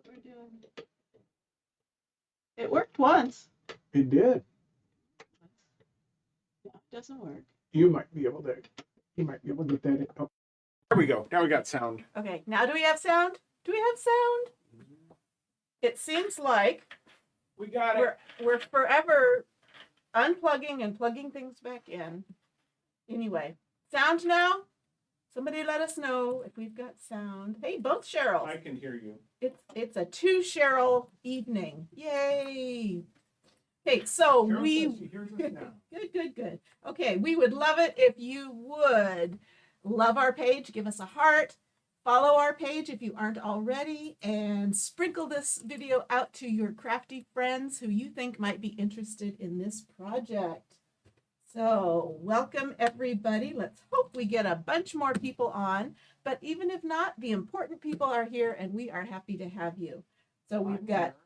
what we're doing. It worked once. It did. No, it doesn't work. You might be able to get that. Oh. There we go. Now we got sound. Okay, now do we have sound? Do we have sound? It seems like We got it. we're forever unplugging and plugging things back in. Anyway, sound now? Somebody let us know if we've got sound. Hey, both Cheryls. I can hear you. It's a 2 Cheryl evening. Yay! Okay, so Cheryl we says she hears us now. good. Okay, we would love it if you would love our page, give us a heart, follow our page if you aren't already, and sprinkle this video out to your crafty friends who you think might be interested in this project. So welcome everybody. Let's hope we get a bunch more people on, but even if not, the important people are here and we are happy to have you. So we've got,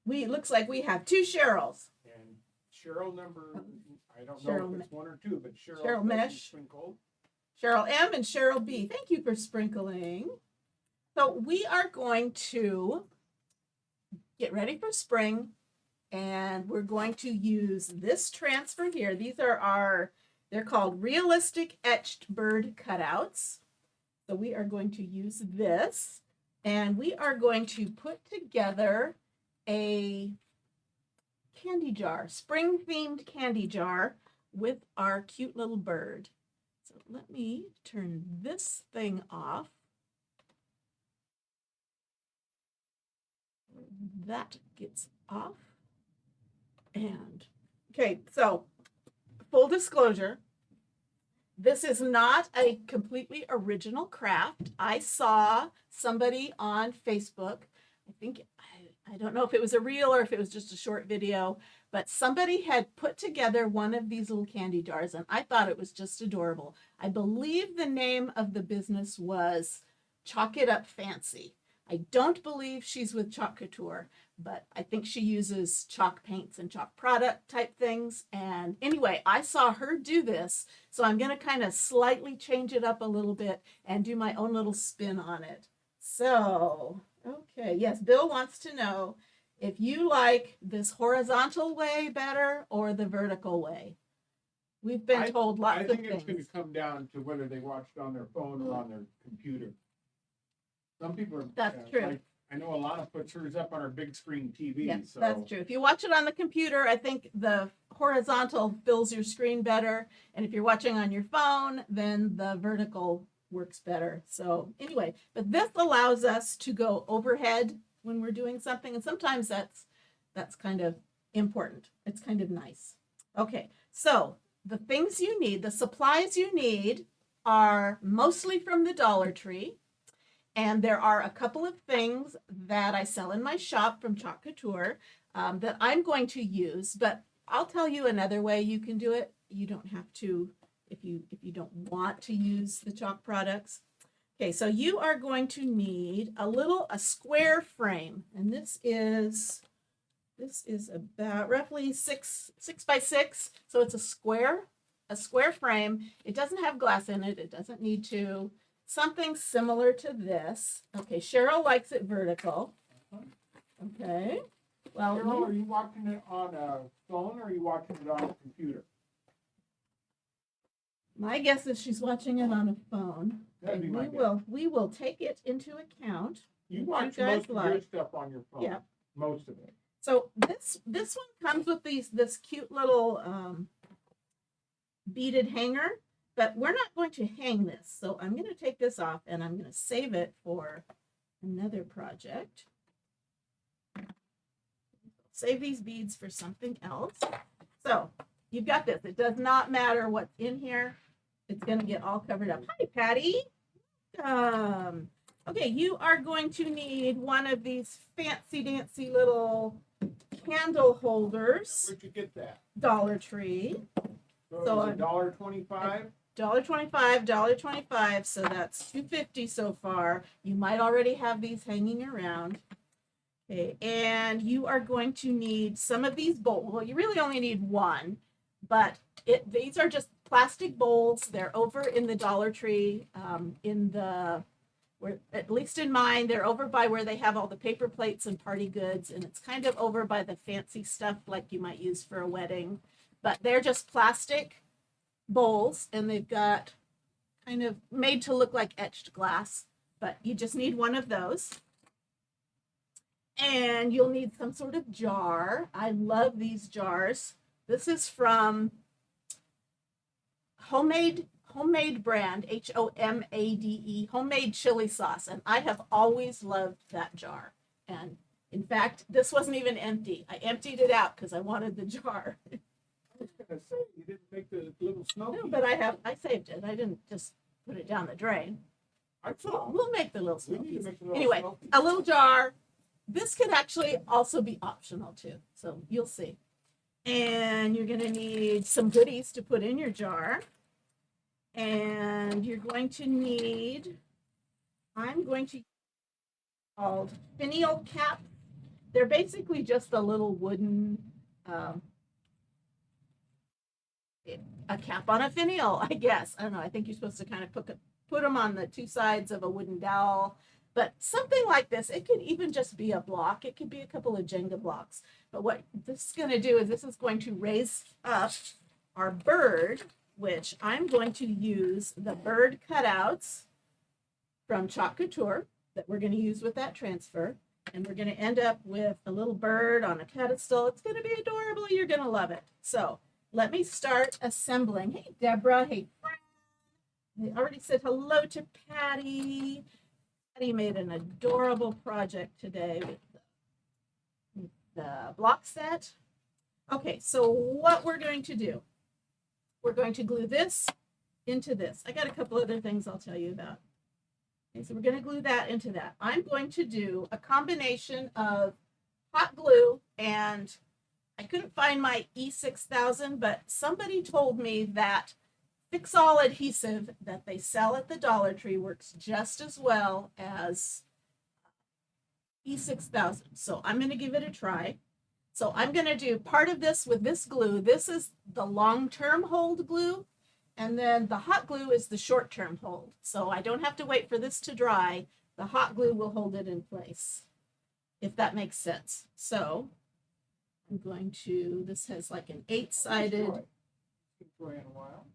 looks like we have 2 Cheryls. And Cheryl number, I don't Cheryl know if it's 1 or 2, but Cheryl Mesh. Sprinkled. Cheryl M and Cheryl B. Thank you for sprinkling. So we are going to get ready for spring, and we're going to use this transfer here. These are they're called realistic etched bird cutouts. So we are going to use this, and we are going to put together a candy jar, spring themed candy jar with our cute little bird. So let me turn this thing off. That gets off. And okay, so full disclosure, this is not a completely original craft. I saw somebody on Facebook, I think, I don't know if it was a reel or if it was just a short video, but somebody had put together one of these little candy jars and I thought it was just adorable. I believe the name of the business was Chalk It Up Fancy. I don't believe she's with Chalk Couture, but I think she uses chalk paints and chalk product type things. And anyway, I saw her do this, so I'm going to kind of slightly change it up a little bit and do my own little spin on it. So, okay, yes, Bill wants to know if you like this horizontal way better or the vertical way. We've been told lots of things. I think it's going to come down to whether they watched on their phone or on their computer. Some people are. That's true. I know Alana puts hers up on her big screen TV. Yes, so. that's true. If you watch it on the computer, I think the horizontal fills your screen better. And if you're watching on your phone, then the vertical works better. So anyway, but this allows us to go overhead when we're doing something. And sometimes that's kind of important. It's kind of nice. Okay, so the things you need, the supplies you need are mostly from the Dollar Tree. And there are a couple of things that I sell in my shop from Chalk Couture that I'm going to use, but I'll tell you another way you can do it. You don't have to if you don't want to use the chalk products. Okay, so you are going to need a square frame, and this is about roughly six by 6, so it's a square frame. It doesn't have glass in it. It doesn't need to. Something similar to this. Okay, Cheryl likes it vertical. Okay. Well, Cheryl, are you watching it on a phone or are you watching it on a computer? My guess is she's watching it on a phone. That'd be my guess. We will take it into account. You watch most of your stuff on your phone. Yeah. Most of it. So this one comes with this cute little beaded hanger. But we're not going to hang this, so I'm going to take this off and I'm going to save it for another project. Save these beads for something else. So you've got this. It does not matter what's in here. It's going to get all covered up. Hi, Patty. Okay, you are going to need one of these fancy dancy little candle holders. Where'd you get that? Dollar Tree. So $1.25? $1.25, so that's $2.50 so far. You might already have these hanging around. Okay, and you are going to need some of these bowls. Well, you really only need one, but these are just plastic bowls. They're over in the Dollar Tree in the Where, at least in mine, they're over by where they have all the paper plates and party goods, and it's kind of over by the fancy stuff like you might use for a wedding. But they're just plastic bowls, and they've got kind of made to look like etched glass, but you just need one of those. And you'll need some sort of jar. I love these jars. This is from homemade brand, HOMADE, homemade chili sauce. And I have always loved that jar. And in fact, this wasn't even empty. I emptied it out because I wanted the jar. I was gonna say, you didn't make the little smoky. No, but I saved it. I didn't just put it down the drain. I saw. We'll make the little We need to smokies. make the little Anyway, smoky. a little jar. This could actually also be optional too. So you'll see. And you're going to need some goodies to put in your jar. And you're going to need, I'm going to use called finial caps. They're basically just a little wooden, a cap on a finial, I guess. I don't know. I think you're supposed to kind of put them on the two sides of a wooden dowel. But something like this, it could even just be a block. It could be a couple of Jenga blocks. But what this is going to do is this is going to raise up our bird, which I'm going to use the bird cutouts from Couture that we're going to use with that transfer. And we're going to end up with a little bird on a pedestal. It's going to be adorable. You're going to love it. So let me start assembling. Hey, Deborah. Hey, Fran. I already said hello to Patty. Patty made an adorable project today with the block set. Okay, so what we're going to do, we're going to glue this into this. I got a couple other things I'll tell you about. Okay, so we're going to glue that into that. I'm going to do a combination of hot glue, and I couldn't find my E6000, but somebody told me that Fix-All adhesive that they sell at the Dollar Tree works just as well as E6000. So I'm going to give it a try. So I'm going to do part of this with this glue. This is the long-term hold glue, and then the hot glue is the short-term hold. So I don't have to wait for this to dry. The hot glue will hold it in place, if that makes sense. So I'm going to, this has like an 8-sided. Joy in a while.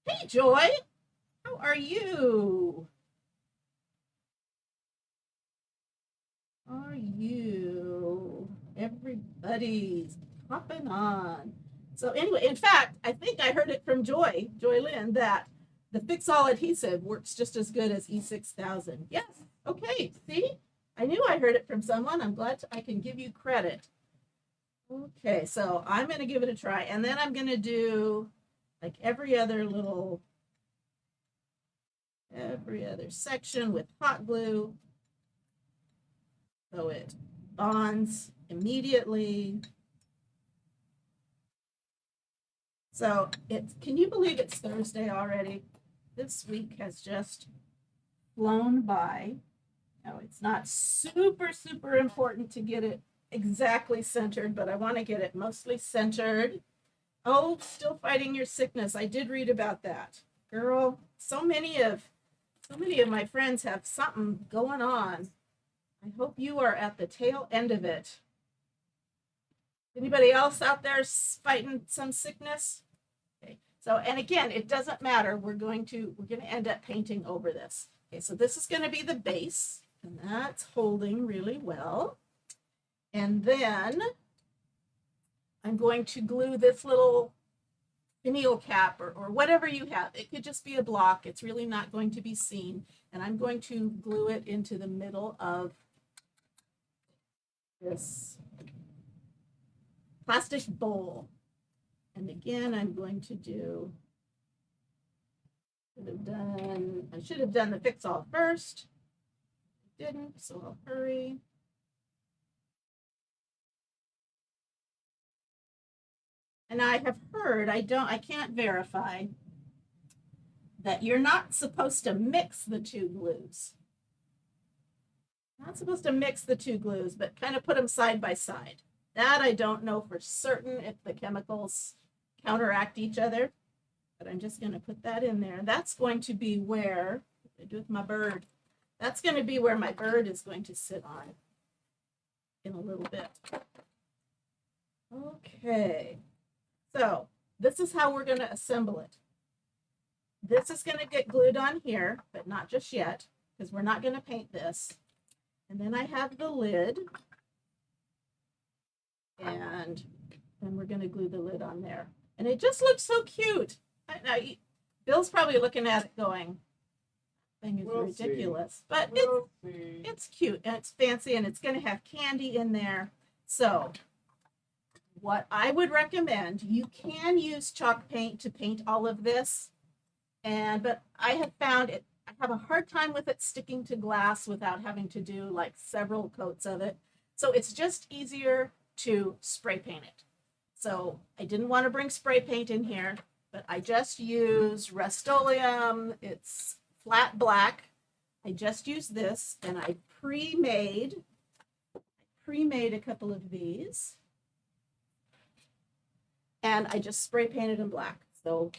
Hey, Joy, how are you? Are you? Everybody's popping on. So anyway, in fact, I think I heard it from Joy Lynn, that the Fix-All adhesive works just as good as E6000. Yes, okay, see? I knew I heard it from someone. I'm glad I can give you credit. Okay, so I'm going to give it a try, and then I'm going to do like every other section with hot glue, so it bonds immediately. So can you believe it's Thursday already? This week has just flown by. Now, it's not super important to get it exactly centered, but I want to get it mostly centered. Oh, still fighting your sickness. I did read about that. Girl, so many of my friends have something going on. I hope you are at the tail end of it. Anybody else out there fighting some sickness? Okay. So, and again, it doesn't matter. We're going to end up painting over this. Okay, so this is going to be the base, and that's holding really well. And then I'm going to glue this little finial cap or whatever you have. It could just be a block. It's really not going to be seen. And I'm going to glue it into the middle of this plastic bowl. And again, I'm going to do, I should have done the Fix-All first. I didn't, so I'll hurry. And I have heard, I can't verify, that you're not supposed to mix the two glues. Not supposed to mix the two glues, but kind of put them side by side. That I don't know for certain if the chemicals counteract each other, but I'm just going to put that in there. That's going to be where, what did I do with my bird? That's going to be where my bird is going to sit on in a little bit. Okay, so this is how we're going to assemble it. This is going to get glued on here, but not just yet, because we're not going to paint this. And then I have the lid, and then we're going to glue the lid on there. And it just looks so cute. Now, Bill's probably looking at it going, thing is ridiculous, but it's cute and it's fancy and it's going to have candy in there. So what I would recommend, you can use chalk paint to paint all of this, but I have found it, I have a hard time with it sticking to glass without having to do like several coats of it. So it's just easier to spray paint it. So I didn't want to bring spray paint in here, but I just use Rust-Oleum. It's flat black. I just used this, and I pre-made a couple of these, and I just spray painted in black. So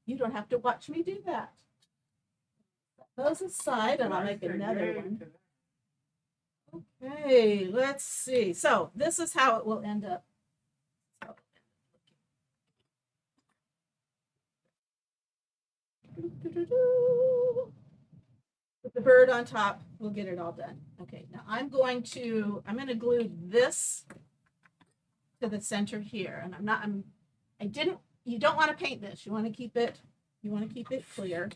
you don't have to watch me do that. Set those aside, and I'll make another one. Okay, let's see. So this is how it will end up. With the bird on top, we'll get it all done. Okay, now I'm going to glue this to the center here, and you don't want to paint this. You want to keep it clear.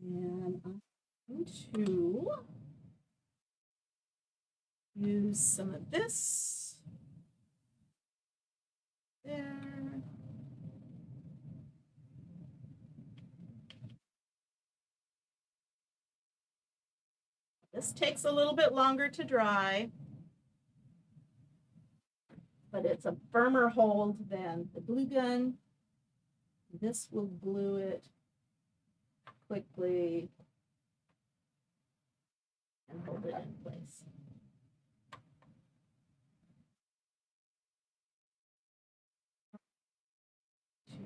And I'm going to use some of this there. This takes a little bit longer to dry, but it's a firmer hold than the glue gun. This will glue it quickly and hold it in place. To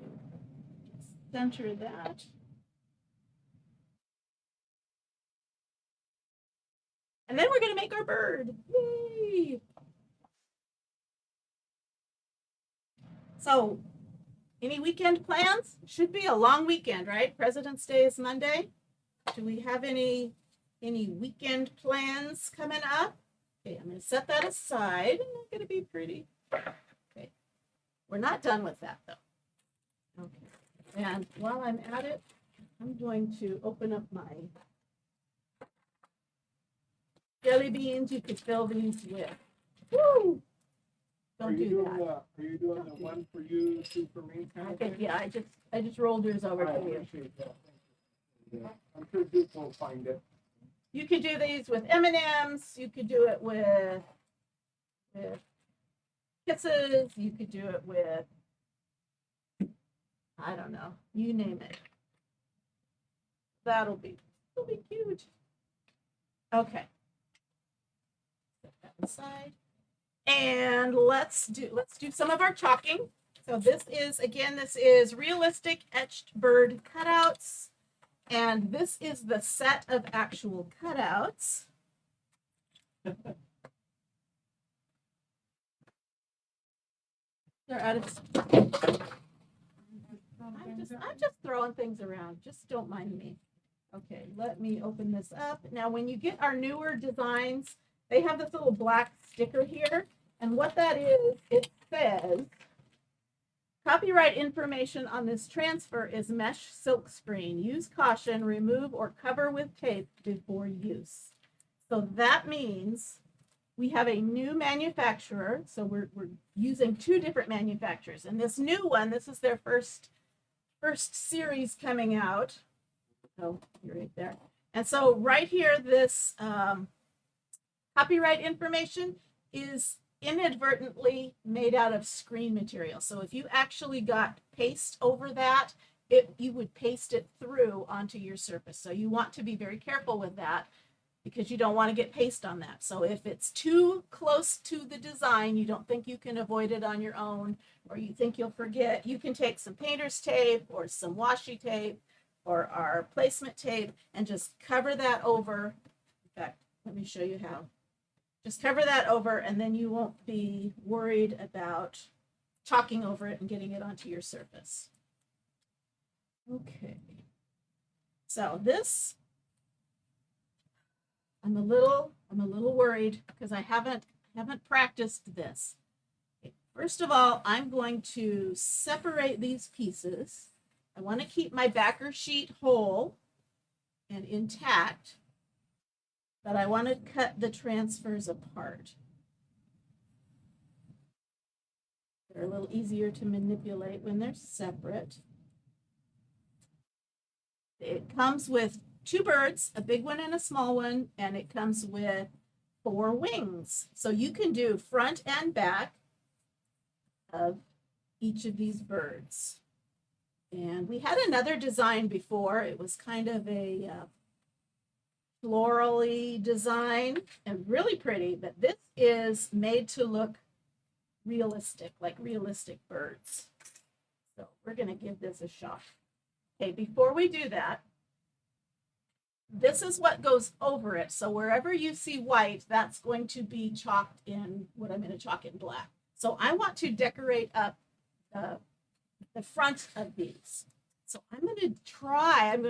center that. And then we're going to make our bird. Yay! So, any weekend plans? Should be a long weekend, right? President's Day is Monday. Do we have any weekend plans coming up? Okay, I'm going to set that aside. It's going to be pretty. Okay. We're not done with that, though. Okay. And while I'm at it, I'm going to open up my jelly beans. You could fill these with. Woo! Don't do that. Are you doing the one for you, two for me? Okay, yeah, I just rolled yours over to you. Appreciate that. Yeah. I'm sure Duke will find it. You could do these with M&Ms. You could do it with kisses. You could do it with, I don't know, you name it. It'll be cute. Okay. Set that aside. And let's do some of our chalking. So this is realistic etched bird cutouts. And this is the set of actual cutouts. They're out of. I'm just throwing things around. Just don't mind me. Okay, let me open this up. Now, when you get our newer designs, they have this little black sticker here. And what that is, it says, copyright information on this transfer is mesh silkscreen. Use caution, remove or cover with tape before use. So that means we have a new manufacturer. So we're using two different manufacturers. And this new one, this is their first series coming out. Oh, you're right there. And so right here, this copyright information is inadvertently made out of screen material. So if you actually got paste over that, you would paste it through onto your surface. So you want to be very careful with that because you don't want to get paste on that. So if it's too close to the design, you don't think you can avoid it on your own, or you think you'll forget, you can take some painter's tape or some washi tape or our placement tape and just cover that over. In fact, let me show you how. Just cover that over, and then you won't be worried about chalking over it and getting it onto your surface. Okay. So this, I'm a little worried because I haven't practiced this. Okay. First of all, I'm going to separate these pieces. I want to keep my backer sheet whole and intact, but I want to cut the transfers apart. They're a little easier to manipulate when they're separate. It comes with 2 birds, a big one and a small one, and it comes with 4 wings. So you can do front and back of each of these birds. And we had another design before. It was kind of a floral-y design and really pretty, but this is made to look realistic, like realistic birds. So we're going to give this a shot. Okay, before we do that, this is what goes over it. So wherever you see white, that's going to be chalked in what I'm going to chalk in black. So I want to decorate up the front of these. So I'm going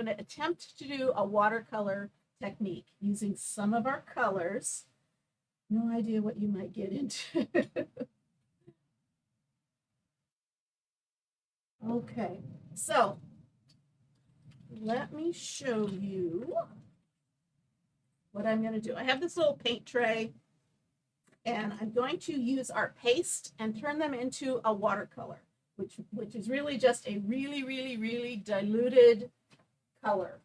to attempt to do a watercolor technique using some of our colors. No idea what you might get into. Okay, so let me show you what I'm going to do. I have this little paint tray, and I'm going to use our paste and turn them into a watercolor, which is really just a really diluted color.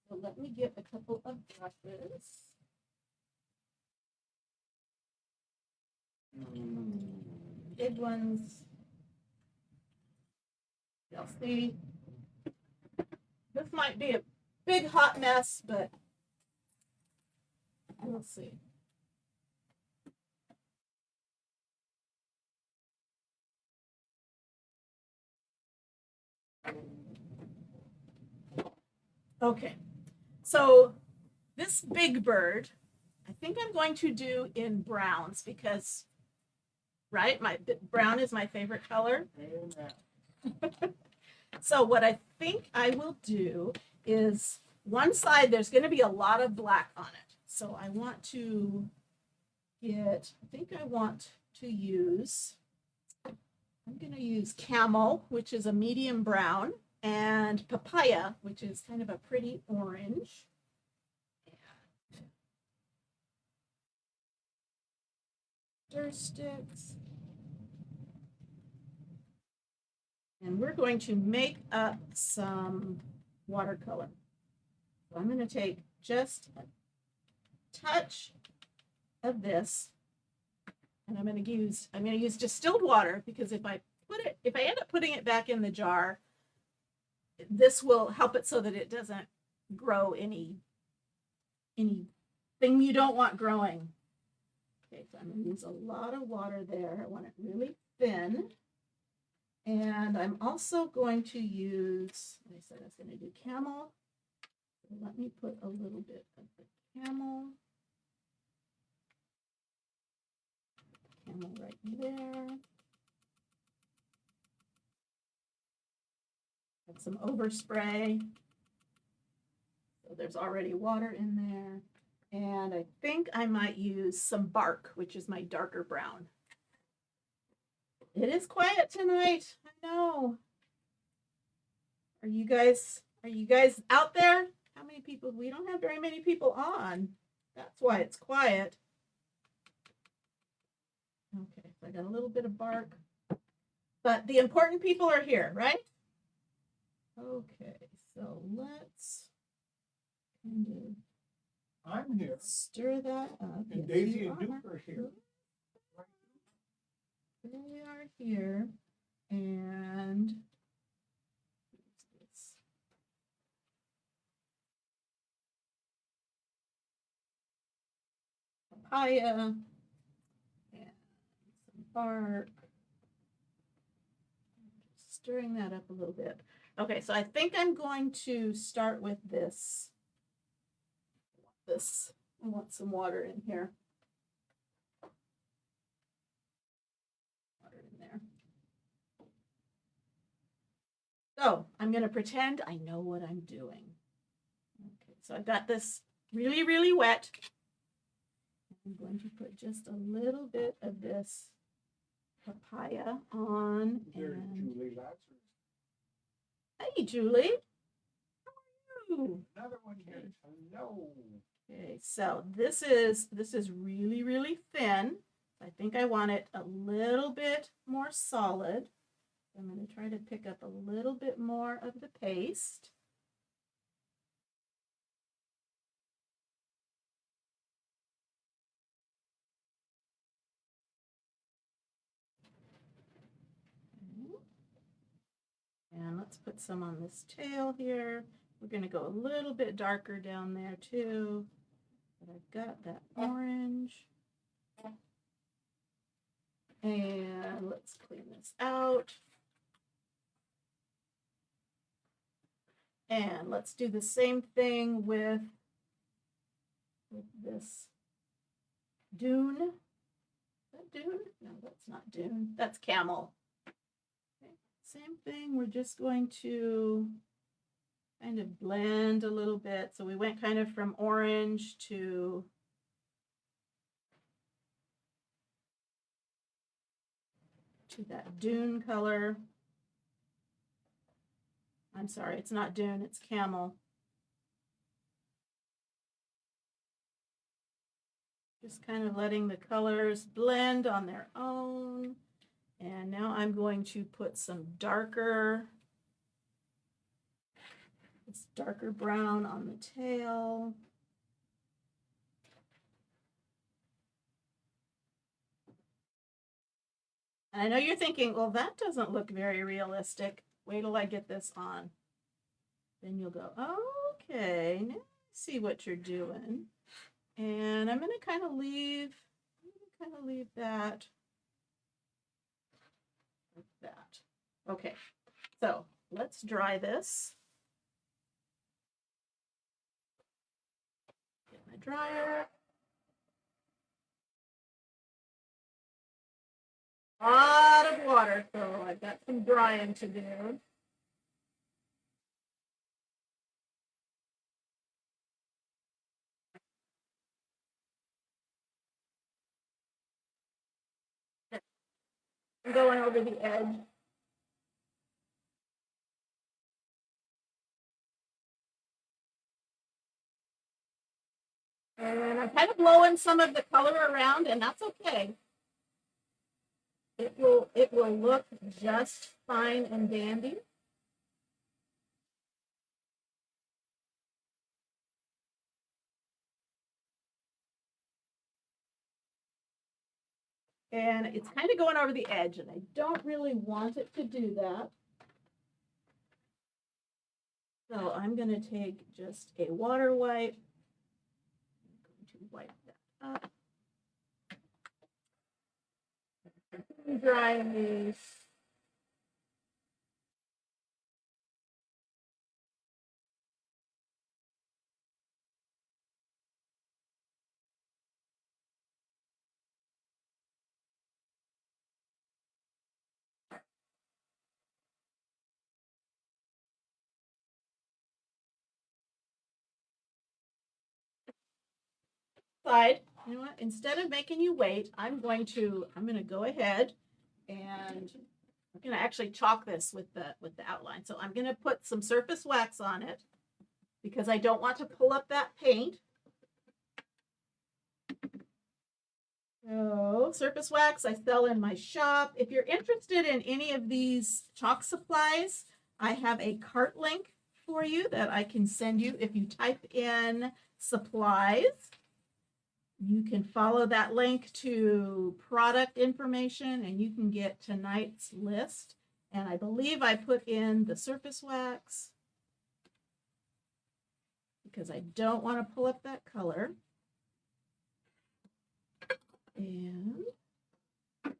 So let me get a couple of brushes. Big ones. You'll see. This might be a big hot mess, but we'll see. Okay, so this big bird, I think I'm going to do in browns because, right, brown is my favorite color. So what I think I will do is one side, there's going to be a lot of black on it. So I want to use, I'm going to use camel, which is a medium brown, and papaya, which is kind of a pretty orange. Stir sticks. And we're going to make up some watercolor. So I'm going to take just a touch of this, and I'm going to use distilled water, because if I end up putting it back in the jar, this will help it so that it doesn't grow anything you don't want growing. Okay, so I'm going to use a lot of water there. I want it really thin. And I'm also going to use, I said I was going to do camel. So let me put a little bit of the camel right there. Have some overspray. So there's already water in there. And I think I might use some bark, which is my darker brown. It is quiet tonight. I know. Are you guys out there? How many people? We don't have very many people on. That's why it's quiet. Okay, so I got a little bit of bark. But the important people are here, right? Okay, so let's kind of I'm here. stir that up. And Yes, Daisy you and Duke are here. They are here. And papaya and some bark. Just stirring that up a little bit. Okay, so I think I'm going to start with this. I want some water in here. Water in there. So I'm going to pretend I know what I'm doing. Okay, so I've got this really, really wet. I'm going to put just a little bit of this papaya on. There's And Julie Latzer. hey, Julie. How are you? Another one here. Hello. Okay, so this is really, really thin. I think I want it a little bit more solid. I'm going to try to pick up a little bit more of the paste. And let's put some on this tail here. We're going to go a little bit darker down there too. But I've got that orange. And let's clean this out. And let's do the same thing with this dune. Is that dune? No, that's not dune. That's camel. Okay. Same thing. We're just going to kind of blend a little bit. So we went kind of from orange to that dune color. I'm sorry, it's not dune, it's camel. Just kind of letting the colors blend on their own. And now I'm going to put some this darker brown on the tail. And I know you're thinking, well, that doesn't look very realistic. Wait till I get this on. Then you'll go, okay, now I see what you're doing. And I'm going to kind of leave that like that. Okay, so let's dry this. Get my dryer. A lot of water, so I've got some drying to do. I'm going over the edge. And I'm kind of blowing some of the color around, and that's okay. It will look just fine and dandy. And it's kind of going over the edge, and I don't really want it to do that. So I'm going to take just a water wipe. I'm going to wipe that up. Drying these. Side, you know what? Instead of making you wait, I'm going to go ahead and I'm going to actually chalk this with the outline. So I'm going to put some surface wax on it because I don't want to pull up that paint. So surface wax I sell in my shop. If you're interested in any of these chalk supplies, I have a cart link for you that I can send you. If you type in supplies, you can follow that link to product information and you can get tonight's list. And I believe I put in the surface wax because I don't want to pull up that color. And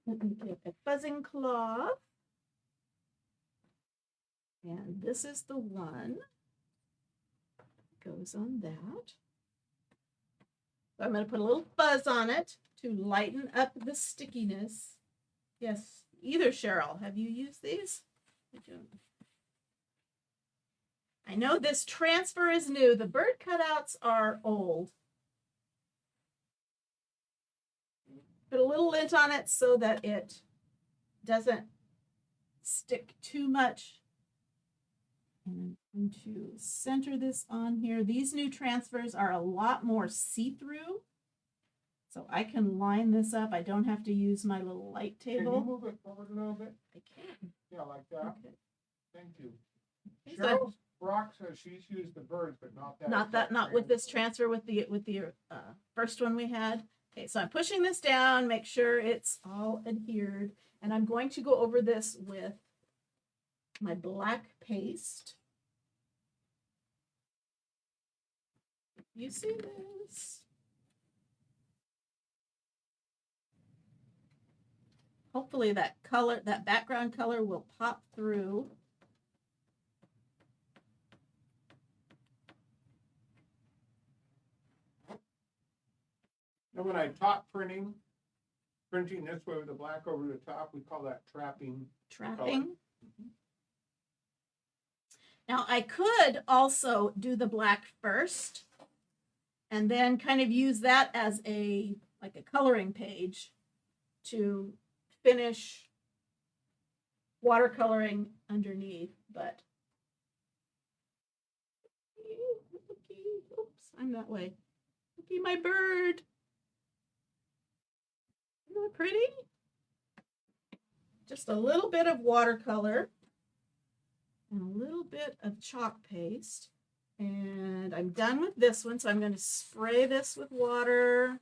let me get a fuzzing cloth. And this is the one that goes on that. So I'm going to put a little fuzz on it to lighten up the stickiness. Yes, either Cheryl, have you used these? I know this transfer is new. The bird cutouts are old. Put a little lint on it so that it doesn't stick too much. And I'm going to center this on here. These new transfers are a lot more see-through. So I can line this up. I don't have to use my little light table. Can you move it forward a little bit? I can. Yeah, like that. Okay. Thank you. Okay, Cheryl Brock says she's used the birds, but not that. Not with this transfer, with the first one we had. Okay, so I'm pushing this down, make sure it's all adhered, and I'm going to go over this with my black paste. You see this? Hopefully that color, that background color will pop through. And when I taught printing this way with the black over the top, we call that trapping. Trapping. Now I could also do the black first and then kind of use that as like a coloring page to finish watercoloring underneath, but oops, I'm that way. Looky, my bird. Isn't that pretty? Just a little bit of watercolor and a little bit of chalk paste. And I'm done with this one, so I'm going to spray this with water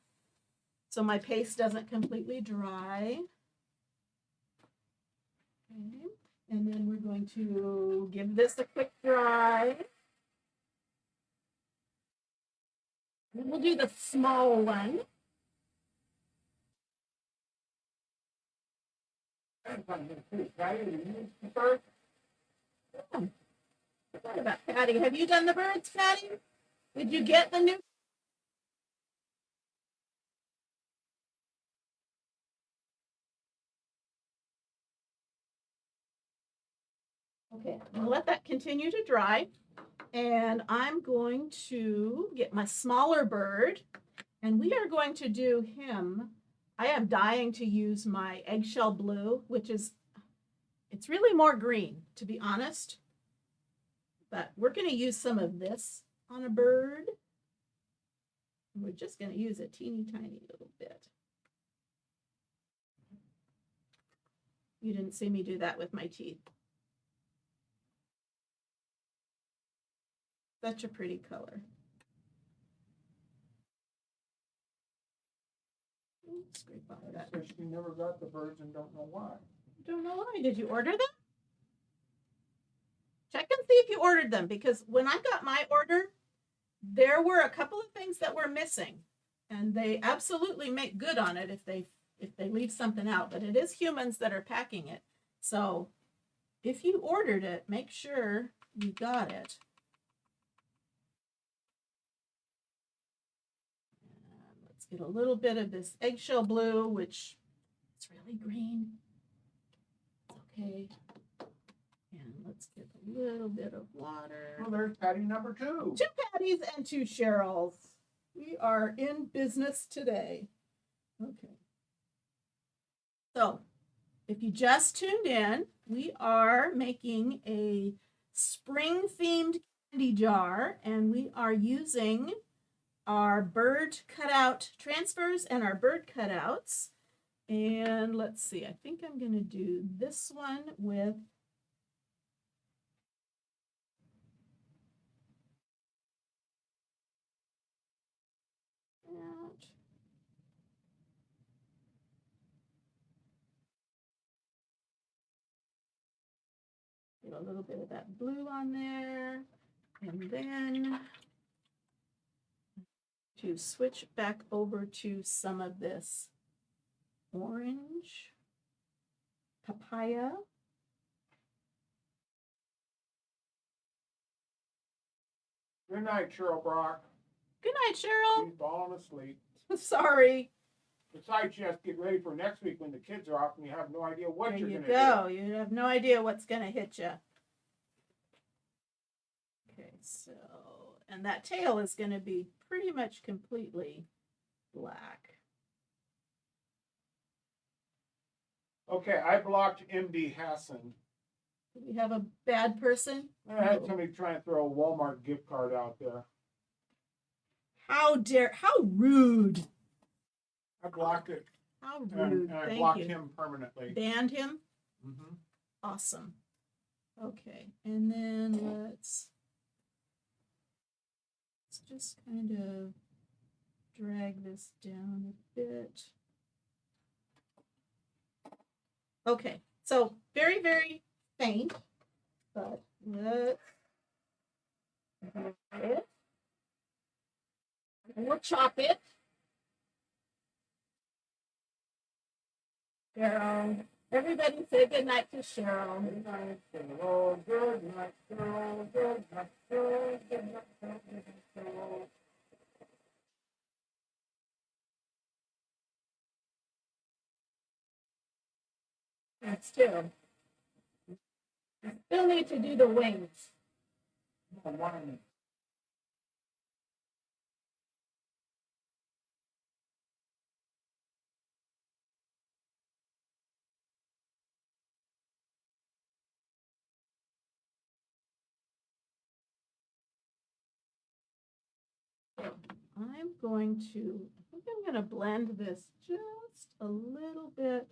so my paste doesn't completely dry. Okay. And then we're going to give this a quick dry. Then we'll do the small one. What about Patty? Have you done the birds, Patty? Did you get the new? Okay, I'm gonna let that continue to dry. And I'm going to get my smaller bird and we are going to do him. I am dying to use my eggshell blue, which is, it's really more green, to be honest. But we're going to use some of this on a bird. And we're just going to use a teeny tiny little bit. You didn't see me do that with my teeth. Such a pretty color. Scrape off that. Says she never got the birds and don't know why. Don't know why. Did you order them? Check and see if you ordered them, because when I got my order, there were a couple of things that were missing, and they absolutely make good on it if they leave something out. But it is humans that are packing it, so if you ordered it, make sure you got it. Let's get a little bit of this eggshell blue, which is really green. Okay. And let's get a little bit of water. Well, there's Patty number 2. 2 Patties and 2 Cheryls. We are in business today. Okay. So, if you just tuned in, we are making a spring-themed candy jar, and we are using our bird cutout transfers and our bird cutouts. And let's see, I think I'm going to do this one with that. Get a little bit of that blue on there, and then to switch back over to some of this orange, papaya, Good night, Cheryl Brock. Good night, Cheryl. She's falling asleep. Sorry. Besides, she has to get ready for next week when the kids are off and you have no idea what There you're you going to go. You have no idea what's going to hit you. Okay, so, and that tail is going to be pretty much completely black. do. Okay, I blocked MD Hassan. Do we have a bad person? I had somebody trying to throw a Walmart gift card out there. How rude. I blocked it. How rude. And I Thank blocked you. him permanently. Banned him? Mm-hmm. Awesome. Okay, and then let's just kind of drag this down a bit. Okay, so very, very faint, but let's do it. And we'll chop it. Cheryl. Everybody say good night to Cheryl. Good night, Cheryl. Good night, Cheryl. Good night, Cheryl. Good night, Cheryl. Good night, Cheryl. That's two. Still need to do the wings. No, one. I'm going to, I think I'm going to blend this just a little bit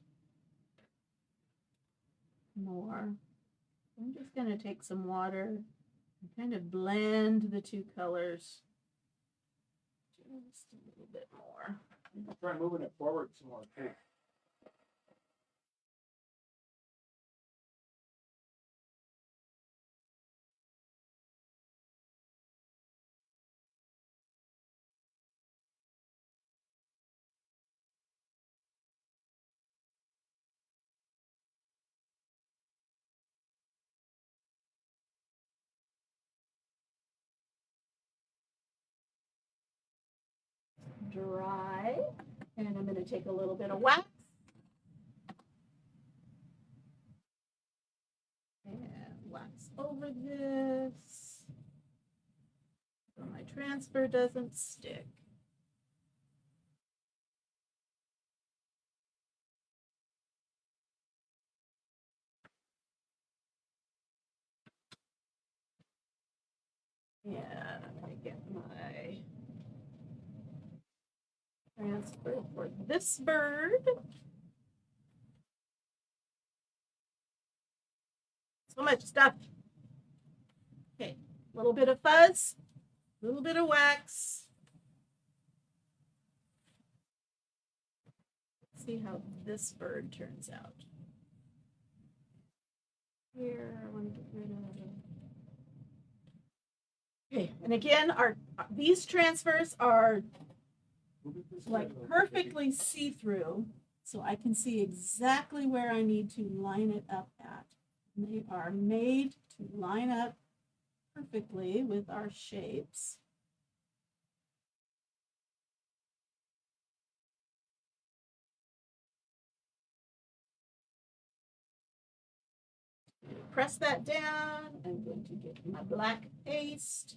more. I'm just going to take some water and kind of blend the two colors just a little bit more. Try moving it forward some more, too. Dry, and I'm going to take a little bit of wax and wax over this so my transfer doesn't stick. And I'm going to get my transfer for this bird. So much stuff. Okay, a little bit of fuzz, a little bit of wax. Let's see how this bird turns out. Here, I want to get rid of it. Okay, and again, these transfers are like perfectly see-through, so I can see exactly where I need to line it up at. And they are made to line up perfectly with our shapes. Press that down. I'm going to get my black paste.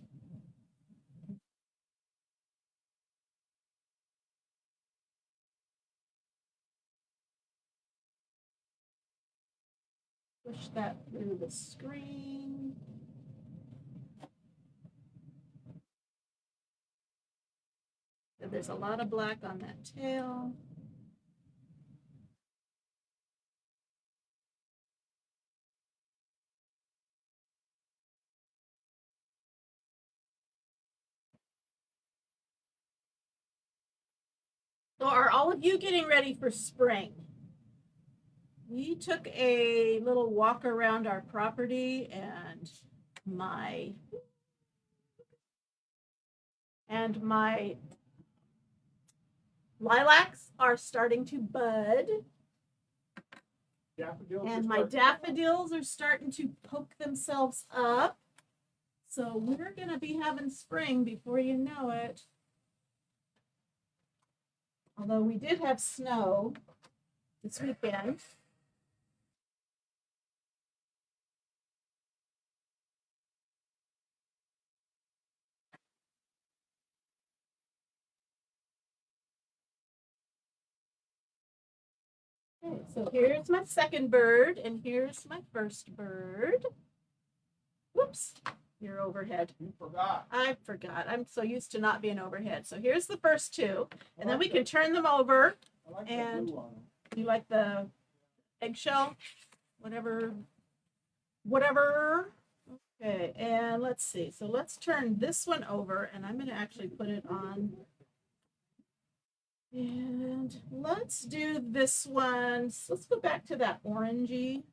Push that through the screen. So there's a lot of black on that tail. So are all of you getting ready for spring? We took a little walk around our property and my lilacs are starting to bud. Daffodils And are my starting. daffodils are starting to poke themselves up. So we're going to be having spring before you know it. Although we did have snow this weekend. Okay, so here's my second bird, and here's my first bird. Whoops, you're overhead. You forgot. I forgot. I'm so used to not being overhead. So here's the first two, and then we can turn them over. I like and- the blue on them. You like the eggshell? Whatever. Okay, and let's see. So let's turn this one over, and I'm going to actually put it on. And let's do this one. So let's go back to that orangey.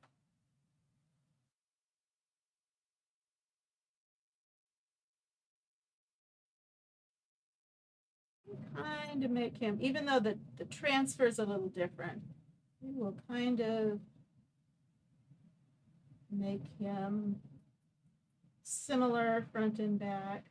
Kind of make him, even though the transfer is a little different, we will kind of make him similar front and back.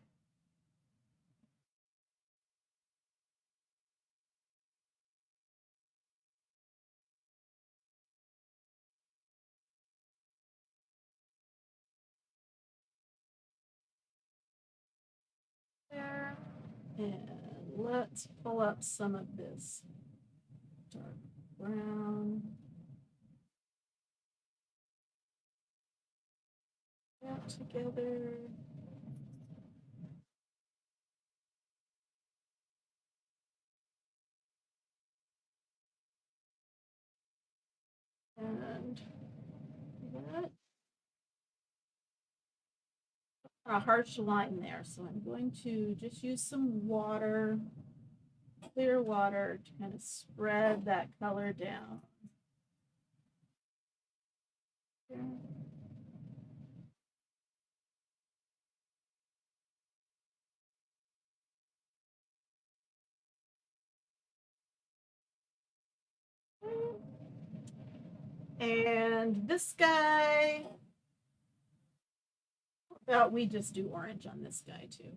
There. And let's pull up some of this dark brown. That together. And that. A harsh line there, so I'm going to just use some water, clear water, to kind of spread that color down. There. And this guy, well, we just do orange on this guy too.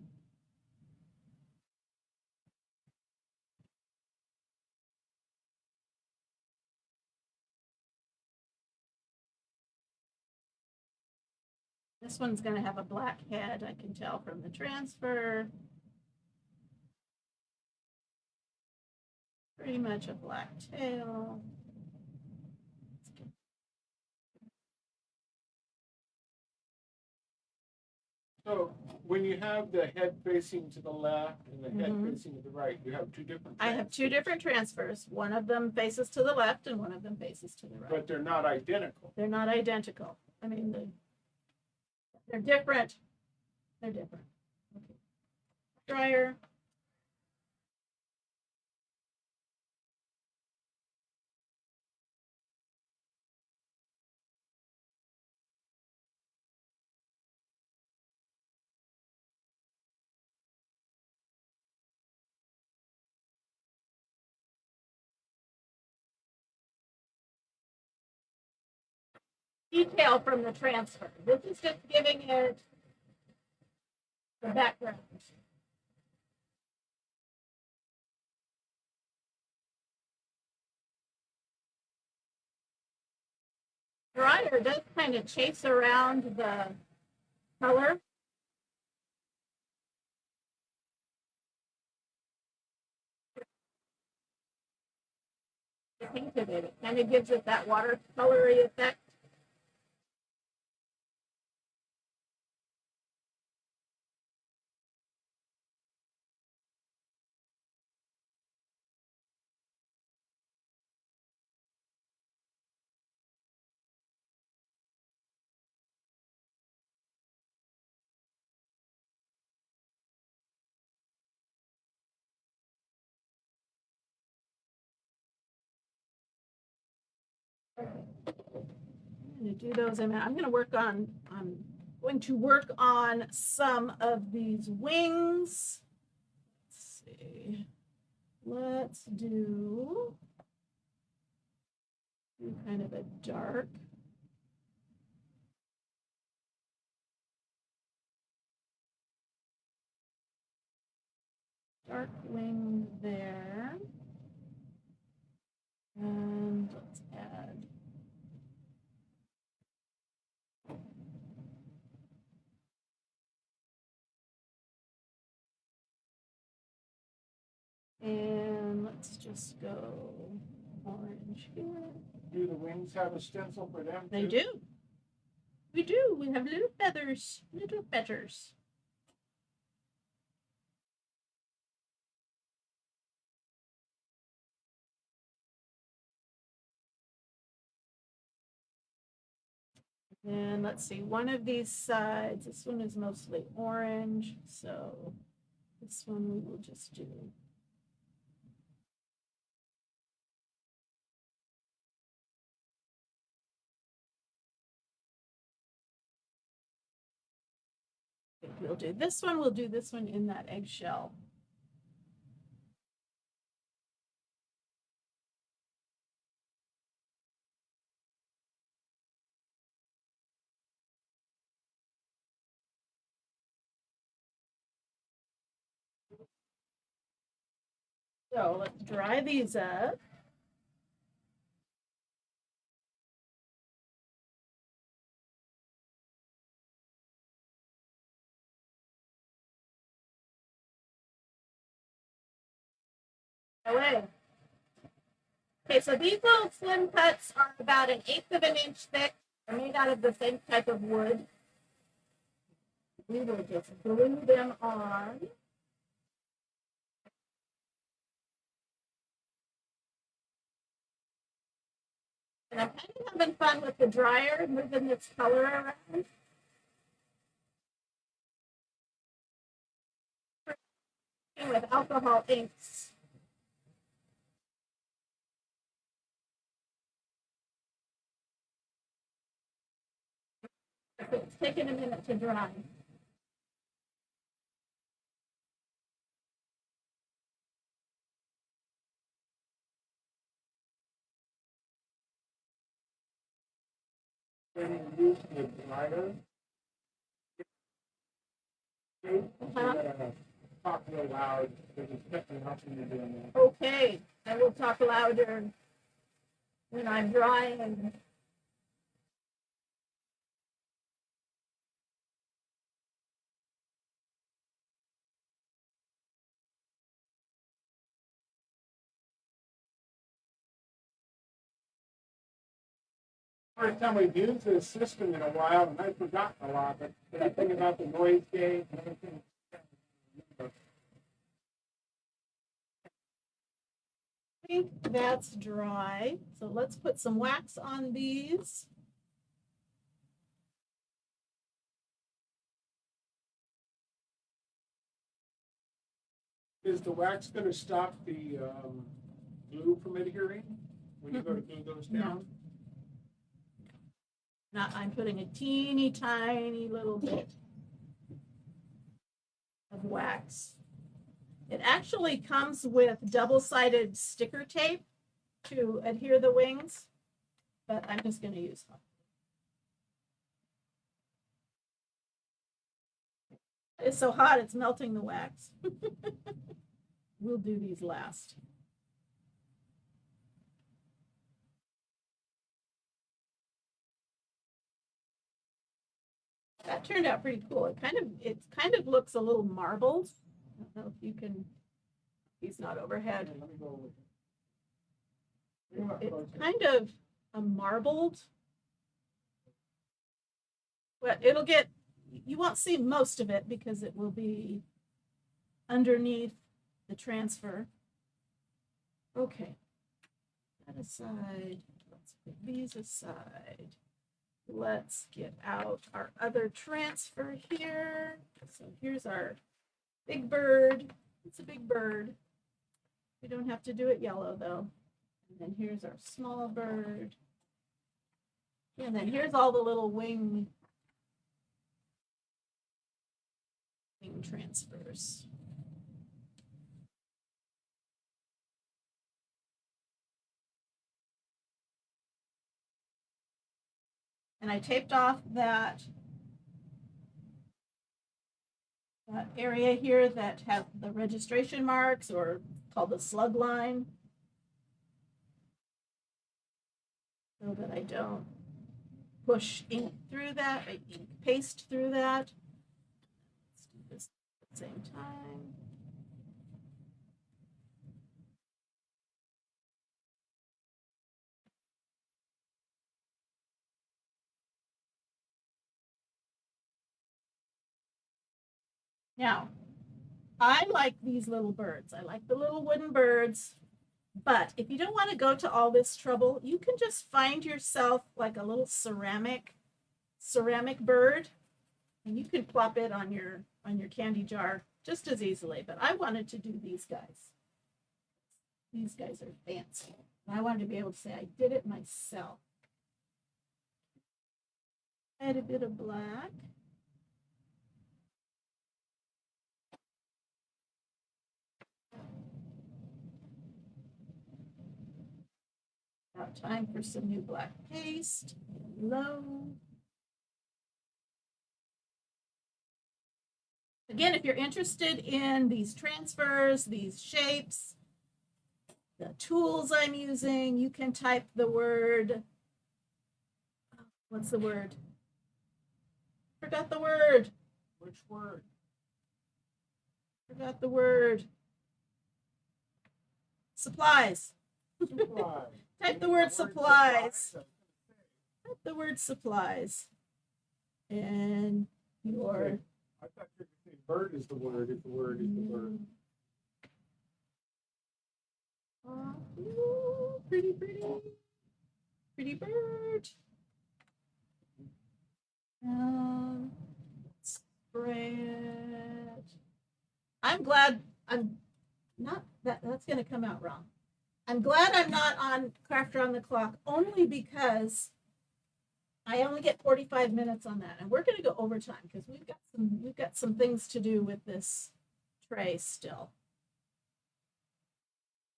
This one's going to have a black head, I can tell from the transfer. Pretty much a black tail. So when you have the head facing to the left and the head facing to the right, you have two different. I have two different transfers. One of them faces to the left and one of them faces to the right. But they're not identical. They're not identical. I mean, they're different. They're different. Okay. Dryer. Detail from the transfer. This is just giving it the background. Dryer does kind of chase around the color. The hint of it. It kind of gives it that watercolory effect. I'm going to do those. I'm going to work on. I'm going to work on some of these wings. Let's see. Let's do kind of a dark. dark wing there. And let's add and let's just go orange here. Do the wings have a stencil for them? They too? do. We do. We have little feathers, little feathers. And let's see, one of these sides, this one is mostly orange, so this one we will just do. We'll do this one, we'll do this one in that eggshell. So let's dry these up. Away. Okay, so these little slim cuts are about 1/8 of an inch thick. They're made out of the same type of wood. We will just glue them on. And I'm kind of having fun with the dryer, moving this color around. With alcohol inks. It's taking a minute to dry. When you use the dryer, talk real loud because it's picking up when you're doing that. Okay, I will talk louder when I'm drying. First time we've used this system in a while, and I've forgotten a lot, but I think about the noise gate and everything. I think that's dry. So let's put some wax on these. Is the wax going to stop the glue from adhering when you go to glue those down? Not, I'm putting a teeny tiny little bit of wax. It actually comes with double-sided sticker tape to adhere the wings, but I'm just going to use one. It's so hot, it's melting the wax. We'll do these last. That turned out pretty cool. It kind of looks a little marbled. I don't know if you can. He's not overhead. Let me go with It's kind of a marbled. But it'll get. You won't see most of it because it will be underneath the transfer. Okay. That aside. Let's put these aside. Let's get out our other transfer here. So here's our big bird. It's a big bird. We don't have to do it yellow though. And then here's our small bird. And then here's all the little wing transfers. And I taped off that area here that have the registration marks, or called the slug line, so that I don't push ink through that, ink paste through that. Let's do this at the same time. Now, I like these little birds. I like the little wooden birds. But if you don't want to go to all this trouble, you can just find yourself like a little ceramic bird, and you can plop it on your candy jar just as easily. But I wanted to do these guys. These guys are fancy. I wanted to be able to say I did it myself. Add a bit of black. Now time for some new black paste. Low. Again, if you're interested in these transfers, these shapes, the tools I'm using, you can type the word, what's the word? Forgot the word. Which word? Forgot the word. Supplies. Supplies. Type the word supplies. Type the word supplies. And your... I thought you were saying bird is the word, if the word is the word. Ooh, pretty, pretty. Pretty bird. Spray it. I'm glad I'm not, that's going to come out wrong. I'm glad I'm not on Crafter on the Clock, only because I only get 45 minutes on that, and we're going to go overtime because we've got some things to do with this tray still.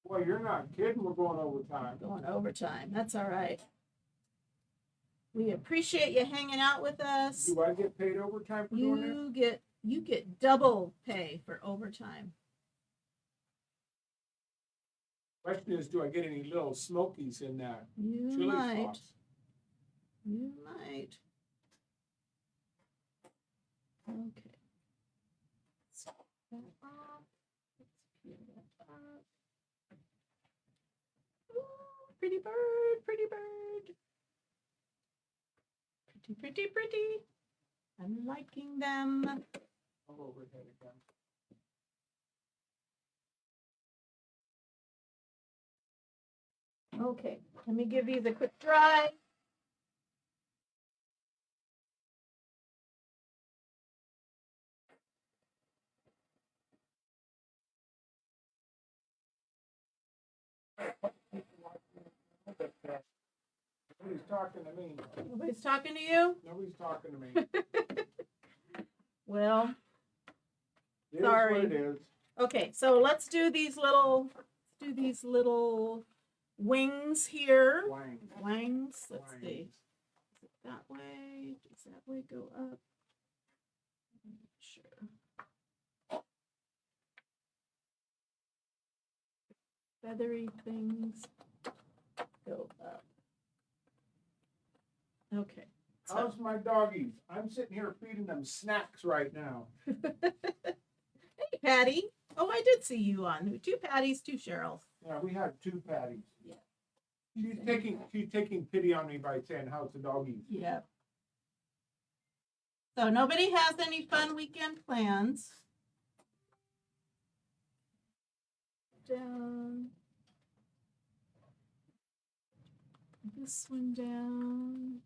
Well, you're not kidding. We're going overtime. Going overtime. That's all right. We appreciate you hanging out with us. Do I get paid overtime for doing this? You get double pay for overtime. Question is, do I get any little smokies in that You chili might. sauce? You might. Okay. Let's peel that off. Let's peel that off. Ooh, pretty bird, pretty bird. Pretty, pretty, pretty. I'm liking them. I'm overhead again. Okay, let me give these a quick dry. Nobody's talking to me. Nobody's talking to you? Nobody's talking to me. Well, It sorry. is what it is. Okay, so let's do these little wings here. Wang. Wings. Let's Wang. see. Is it that way? Does that way go up? Sure. Feathery things go up. Okay. So. How's my doggies? I'm sitting here feeding them snacks right now. Hey, Patty. Oh, I did see you on. 2 Patties, 2 Cheryls. Yeah, we had 2 patties. Yeah. She's taking pity on me by saying, how's the doggies? Yeah. So nobody has any fun weekend plans. Down. This one down.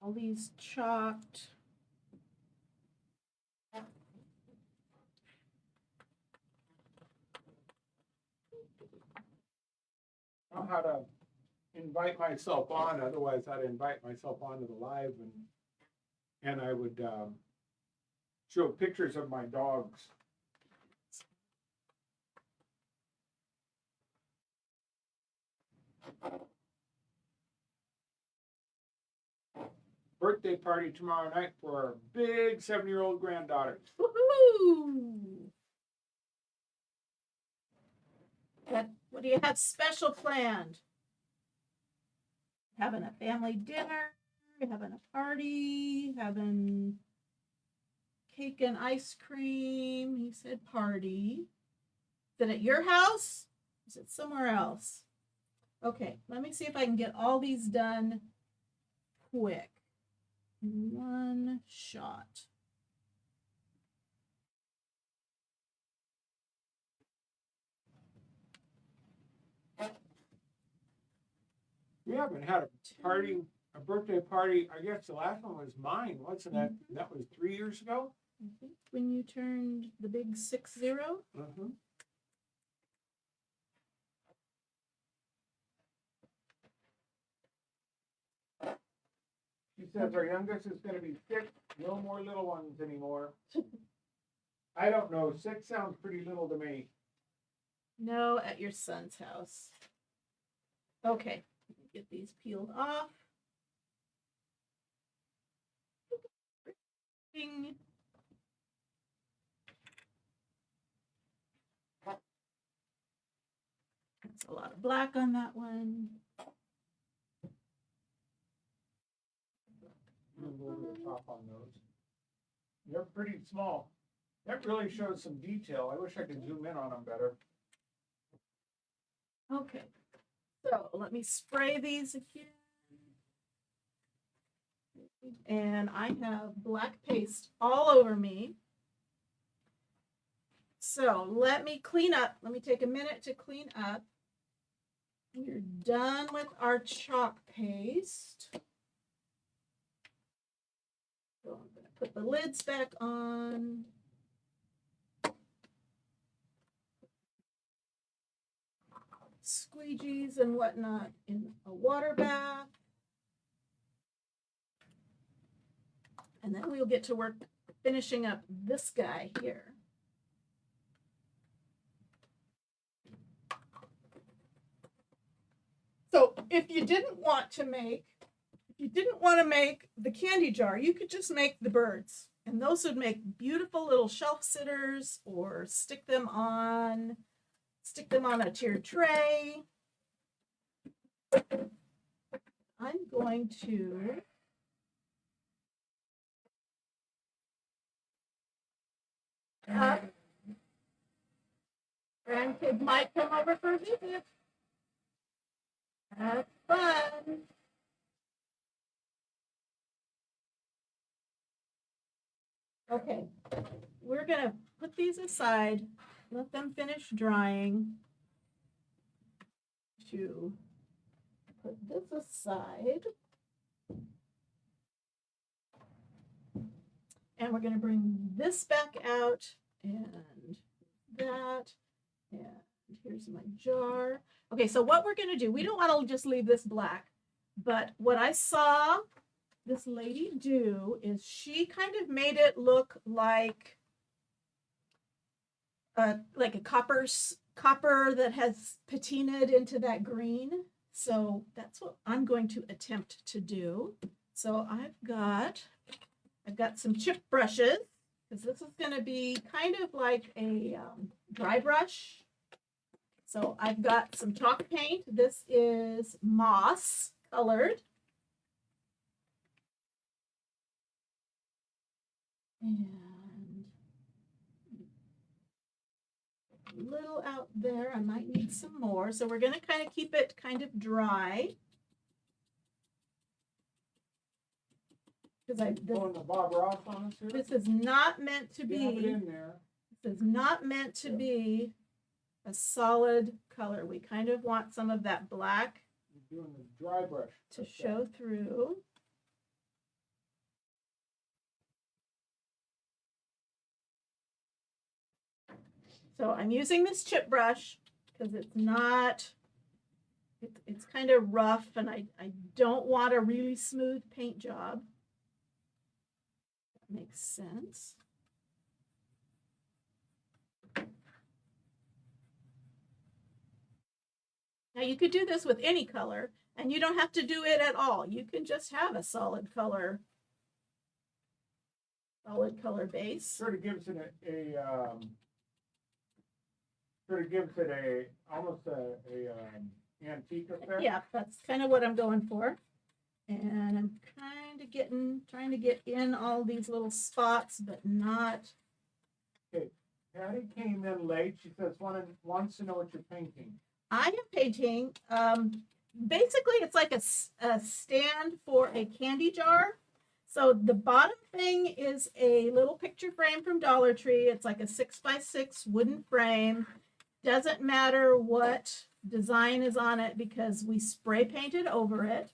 All these chalked. I know how to invite myself on, otherwise I'd invite myself onto the live and I would show pictures of my dogs. birthday party tomorrow night for our big 7-year-old granddaughter. Woohoo! What do you have special planned? Having a family dinner, having a party, having cake and ice cream. He said party. Is it at your house? Is it somewhere else? Okay, let me see if I can get all these done quick in one shot. We haven't had a party, a birthday party. I guess the last one was mine, wasn't it? Mhm. That was 3 years ago. I think when you turned the big 6-0. Mm-hmm. She says our youngest is going to be 6. No more little ones anymore. I don't know. 6 sounds pretty little to me. No, at your son's house. Okay, let me get these peeled off. Ding. That's a lot of black on that one. Go over the top on those. They're pretty small. That really shows some detail. I wish I could zoom in on them better. Okay, so let me spray these again. And I have black paste all over me. So let me clean up. Let me take a minute to clean up. We're done with our chalk paste. So I'm going to put the lids back on. Squeegees and whatnot in a water bath. And then we'll get to work finishing up this guy here. So if you didn't want to make the candy jar, you could just make the birds. And those would make beautiful little shelf sitters, or stick them on a tiered tray. I'm going to grandkids might come over for a visit. That's fun. Okay, we're gonna put these aside, let them finish drying. To put this aside. And we're gonna bring this back out, and that, and here's my jar. Okay, so what we're gonna do, we don't wanna just leave this black, but what I saw this lady do is she kind of made it look like a copper that has patinaed into that green. So that's what I'm going to attempt to do. So I've got some chip brushes, because this is going to be kind of like a dry brush. So I've got some chalk paint. This is moss colored. And a little out there. I might need some more. So we're going to kind of keep it kind of dry. Because Pulling the Bob Ross on us here. this is not meant to Have it be. in there. This is not meant to be a solid color. We kind of want some of that black You're doing the dry brush to show through. So I'm using this chip brush because it's not, it's kind of rough, and I don't want a really smooth paint job. That makes sense. Now you could do this with any color, and you don't have to do it at all. You can just have a solid color solid color base. Sort of gives it almost a antique effect. Yeah, that's kind of what I'm going for. And I'm trying to get in all these little spots, but not. Patty came in late. She says wants to know what you're painting. I am painting, basically it's like a stand for a candy jar. So the bottom thing is a little picture frame from Dollar Tree. It's like a 6x6 wooden frame. Doesn't matter what design is on it because we spray painted over it.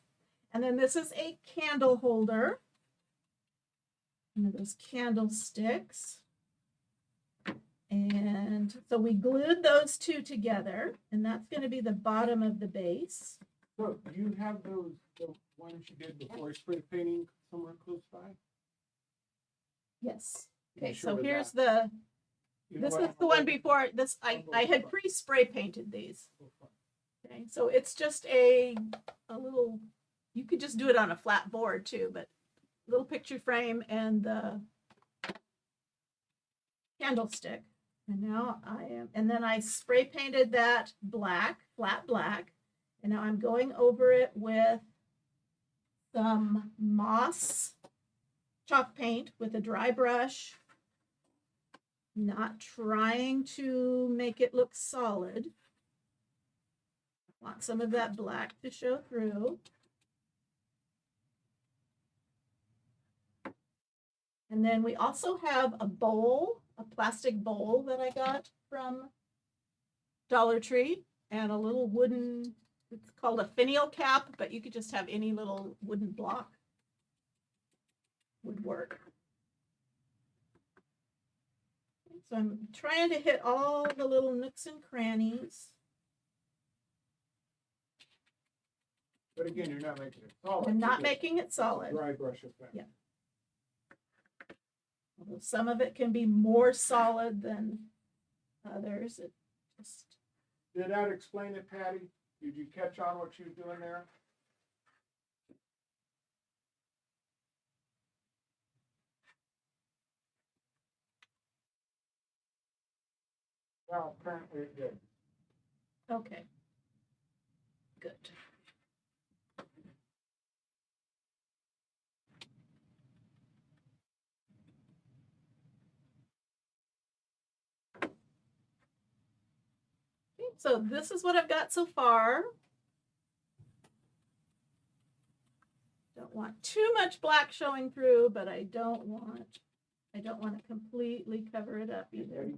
And then this is a candle holder. One of those candlesticks. And so we glued those two together, and that's going to be the bottom of the base. So do you have the ones you did before spray painting somewhere close by? Yes. You Okay, sure so with here's that? this is the one before this. I had pre-spray painted these. Okay, so it's just a little, you could just do it on a flat board too, but little picture frame and the candlestick. And now and then I spray painted that black, flat black. And now I'm going over it with some moss chalk paint with a dry brush. Not trying to make it look solid. Want some of that black to show through. And then we also have a bowl, a plastic bowl that I got from Dollar Tree, and a little wooden, it's called a finial cap, but you could just have any little wooden block would work. So I'm trying to hit all the little nooks and crannies. But again, you're not making it solid. I'm not making it solid. Dry brush effect. Yeah. Although some of it can be more solid than others. It just. Did that explain it, Patty? Did you catch on what she was doing there? Well, apparently it did. Okay. Good. Okay, so this is what I've got so far. Don't want too much black showing through, but I don't want to completely cover it up either.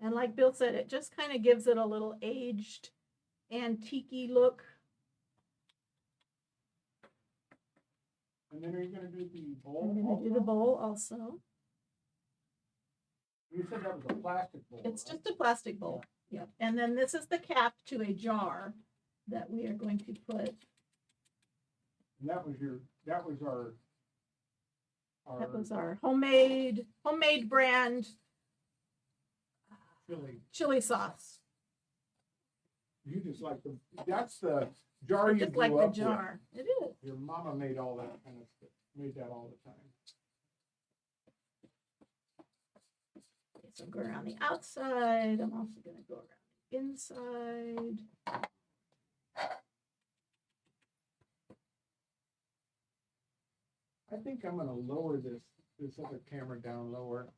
And like Bill said, it just kind of gives it a little aged, antique-y look. And then are you going to do the bowl? I'm going to do the bowl also. You said that was a plastic bowl. It's right? just a plastic bowl. Yep. And then this is the cap to a jar that we are going to put. And that was our homemade brand chili sauce. You just like that's the jar you Just grew like the up jar. It is. with. Your mama made all that kind of stuff. Made that all the time. Okay, so I'm going around the outside. I'm also going to go around the inside. I think I'm going to lower this other camera down lower.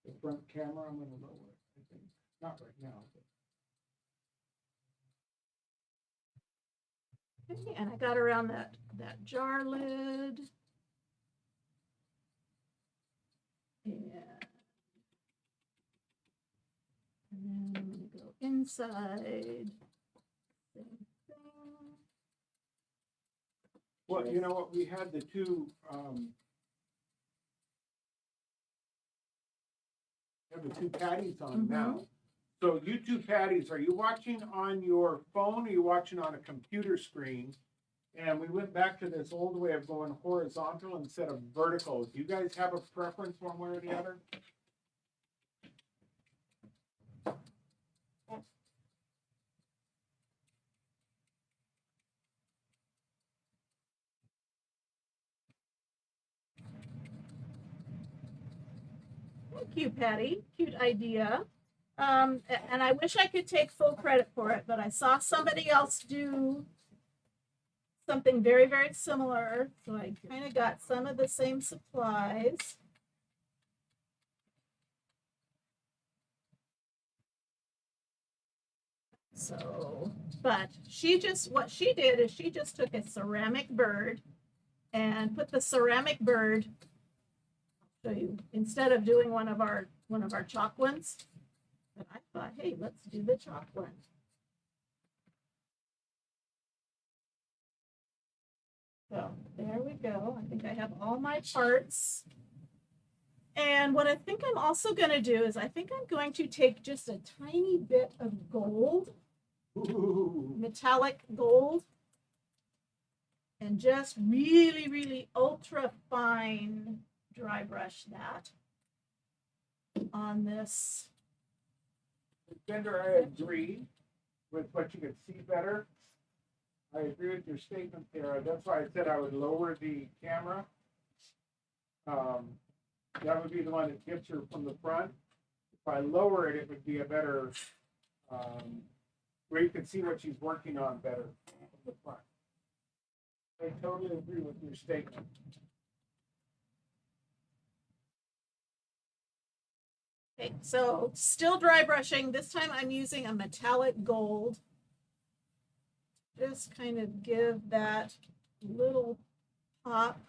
The front camera, I'm going to lower it, I think. Not right now. But Okay, and I got around that jar lid. And then I'm going to go inside. Same thing. well, you know what? We had the two. Have the two patties on now. So you two patties, are you watching on your phone or are you watching on a computer screen? And we went back to this old way of going horizontal instead of vertical. Do you guys have a preference one way or the other? you, Patty. Cute idea. And I wish I could take full credit for it, but I saw somebody else do something very, very similar. So I kind of got some of the same supplies. So, but what she did is she just took a ceramic bird and put the ceramic bird, I'll show you, instead of doing one of our chalk ones. But I thought, hey, let's do the chalk one. So there we go. I think I have all my parts. And what I think I'm also going to do is I think I'm going to take just a tiny bit of gold, metallic gold, and just really, really ultra fine dry brush that on this. Gender, I agree with what you could see better. I agree with your statement there. That's why I said I would lower the camera. That would be the one that gets her from the front. If I lower it, it would be a better, where you can see what she's working on better from the front. I totally agree with your statement. Okay, so still dry brushing. This time I'm using a metallic gold. Just kind of give that little pop.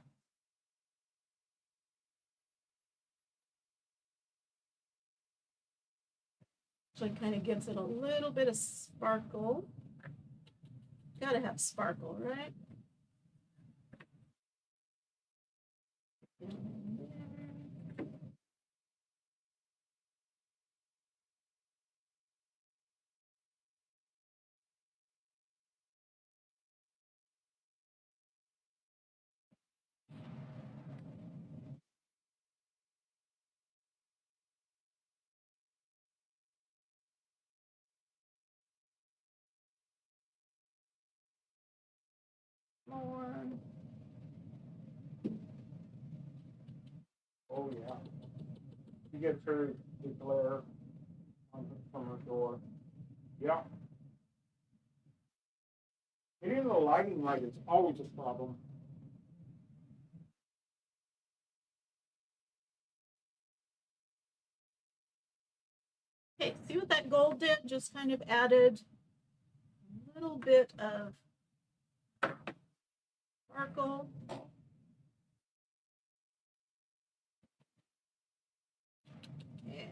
Actually kind of gives it a little bit of sparkle. Gotta have sparkle, right? More. Oh yeah. She gets her the glare from her door. Yeah. Getting the lighting right is always a problem. Okay, see what that gold did? Just kind of added a little bit of sparkle. And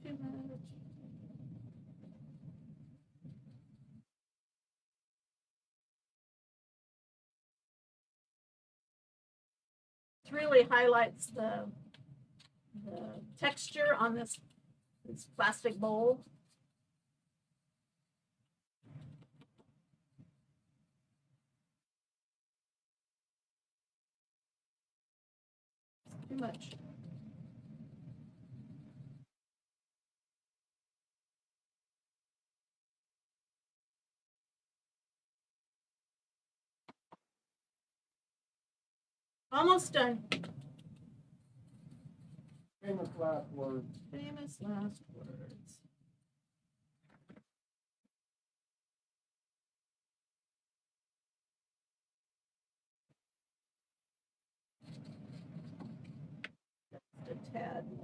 too much. It really highlights the texture on this plastic bowl. Too much. Almost done. Famous last words. Famous last words. Just a tad more.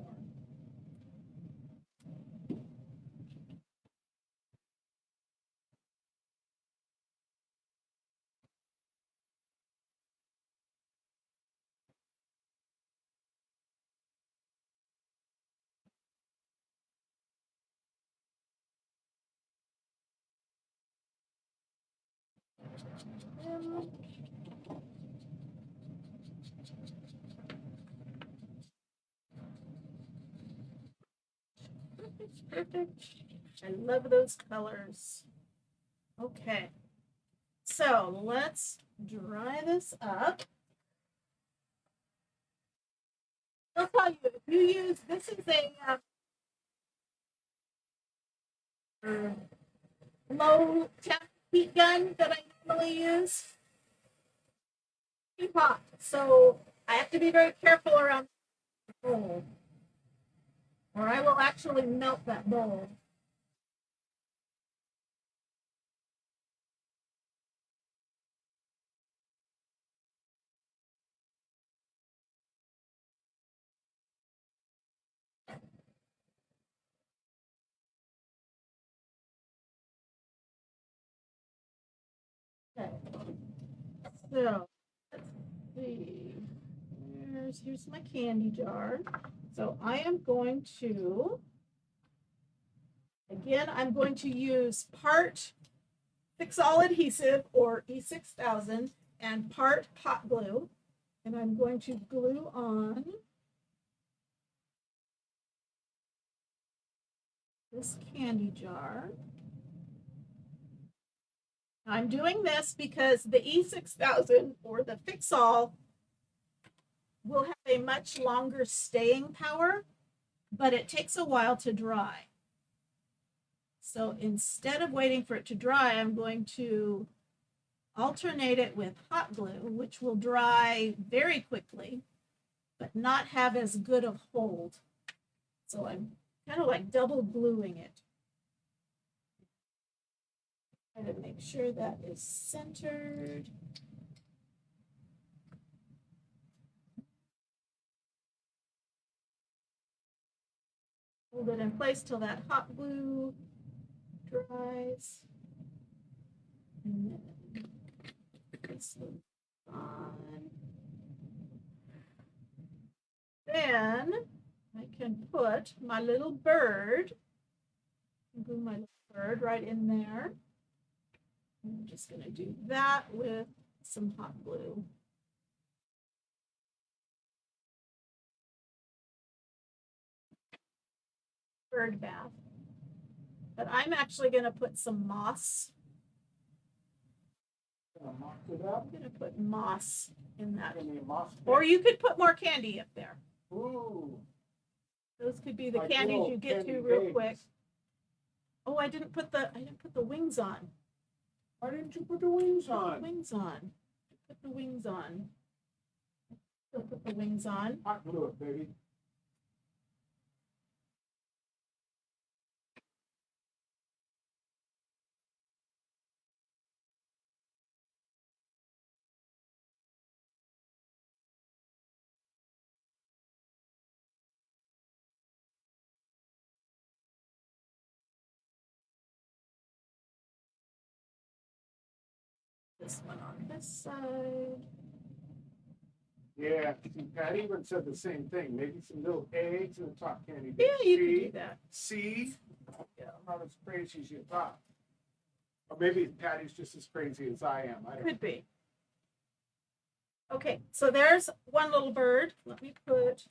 Perfect, perfect. I love those colors. Okay, so let's dry this up. I'll tell you, if you use, this is a low temp heat gun that I normally use. Too hot, so I have to be very careful around bowl. Or I will actually melt that bowl. Okay. So let's see. Here's my candy jar. So I am going to, again, I'm going to use part Fix All adhesive or E6000 and part hot glue. And I'm going to glue on this candy jar. I'm doing this because the E6000 or the Fix All will have a much longer staying power, but it takes a while to dry. So instead of waiting for it to dry, I'm going to alternate it with hot glue, which will dry very quickly, but not have as good a hold. So I'm kind of like double gluing it. Try to make sure that is centered. Hold it in place till that hot glue dries. And then this on. Then I can put my little bird, glue my little bird right in there. I'm just going to do that with some hot glue. Bird bath. But I'm actually going to put some moss. I'm going to put moss in that. Or you could put more candy up there. Ooh. Those could be the candies you get to real quick. Oh, I didn't put the wings on. Why didn't you put the wings on? Wings on. Put the wings on. Still put the wings on. Hot glue it, baby. This one on this side. Yeah, Pat even said the same thing. Maybe some little eggs in the top candy. Yeah, you can do that. See? Yeah, I'm not as crazy as you thought. Or maybe Patty's just as crazy as I am. I don't Could be. Okay, so there's one little bird. Let me put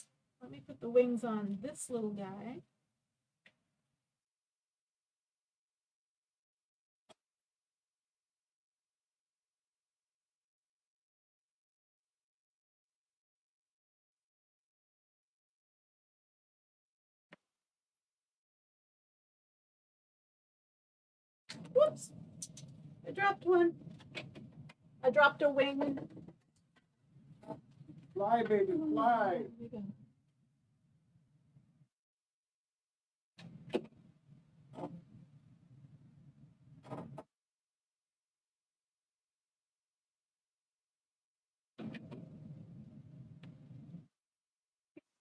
the wings on this little guy. Whoops. I dropped one. I dropped a wing. Fly, baby, fly.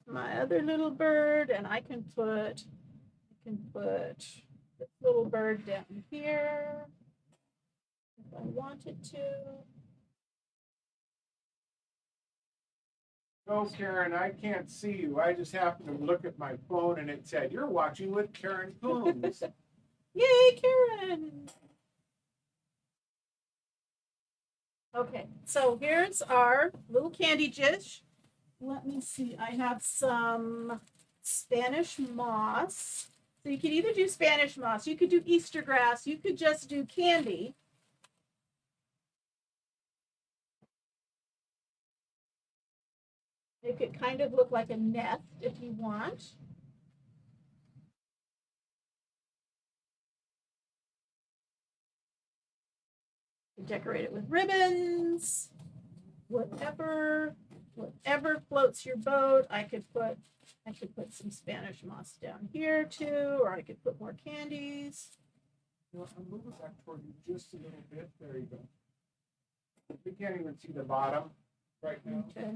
My other little bird, and I can put this little bird down here if I wanted to. No, Karen, I can't see you. I just happened to look at my phone and it said, "You're watching with Karen Coombs." Yay, Karen! Okay, so here's our little candy dish. Let me see. I have some Spanish moss. So you could either do Spanish moss, you could do Easter grass, you could just do candy. It could kind of look like a nest if you want. Decorate it with ribbons, whatever. whatever floats your boat. I could put some Spanish moss down here too, or I could put more candies. You know, I'm moving back toward you just a little bit. There you go. We can't even see the bottom right now. Okay.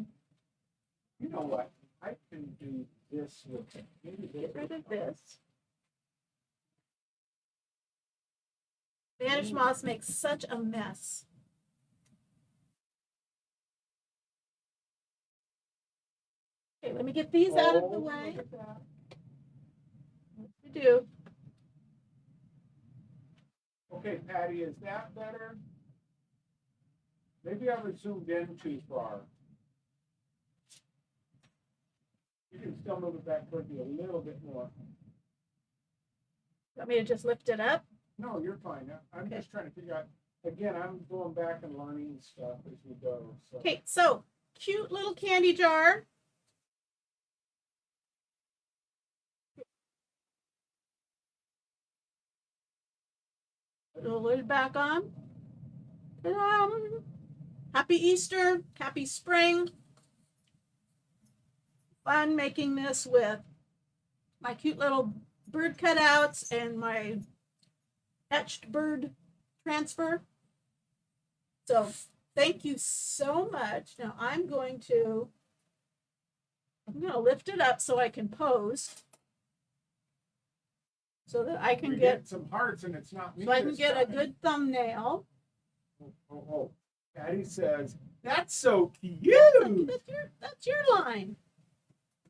You know what? I can do this with it. Maybe Get rid of this. Spanish moss makes such a mess. Okay, let me get these out of the way. Look at that. What to do? Okay, Patty, is that better? Maybe I was zoomed in too far. You can still move it back toward you a little bit more. Want me to just lift it up? No, you're fine. I'm Okay. just trying to figure out. Again, I'm going back and learning stuff as we go. So. Okay, so cute little candy jar. Put the lid back on. Ta-da! Happy Easter, happy spring. Fun making this with my cute little bird cutouts and my etched bird transfer. So thank you so much. Now I'm going to lift it up so I can pose. So that I can You're get getting some hearts and it's not me. so I can this get a time. good thumbnail. Oh. Patty says, that's so cute. That's your line.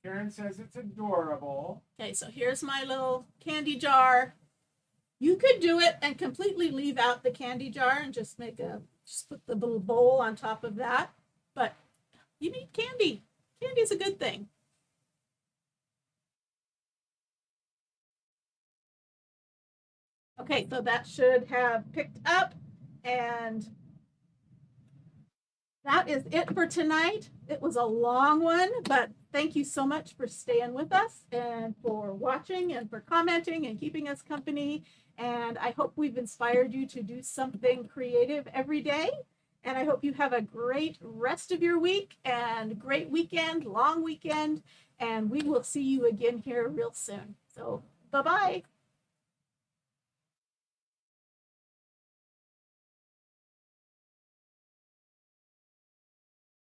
Karen says it's adorable. Okay, so here's my little candy jar. You could do it and completely leave out the candy jar and just put the little bowl on top of that. But you need candy. Candy's a good thing. Okay, so that should have picked up, and that is it for tonight. It was a long one, but thank you so much for staying with us and for watching and for commenting and keeping us company. And I hope we've inspired you to do something creative every day. And I hope you have a great rest of your week and great weekend, long weekend. And we will see you again here real soon. So bye-bye.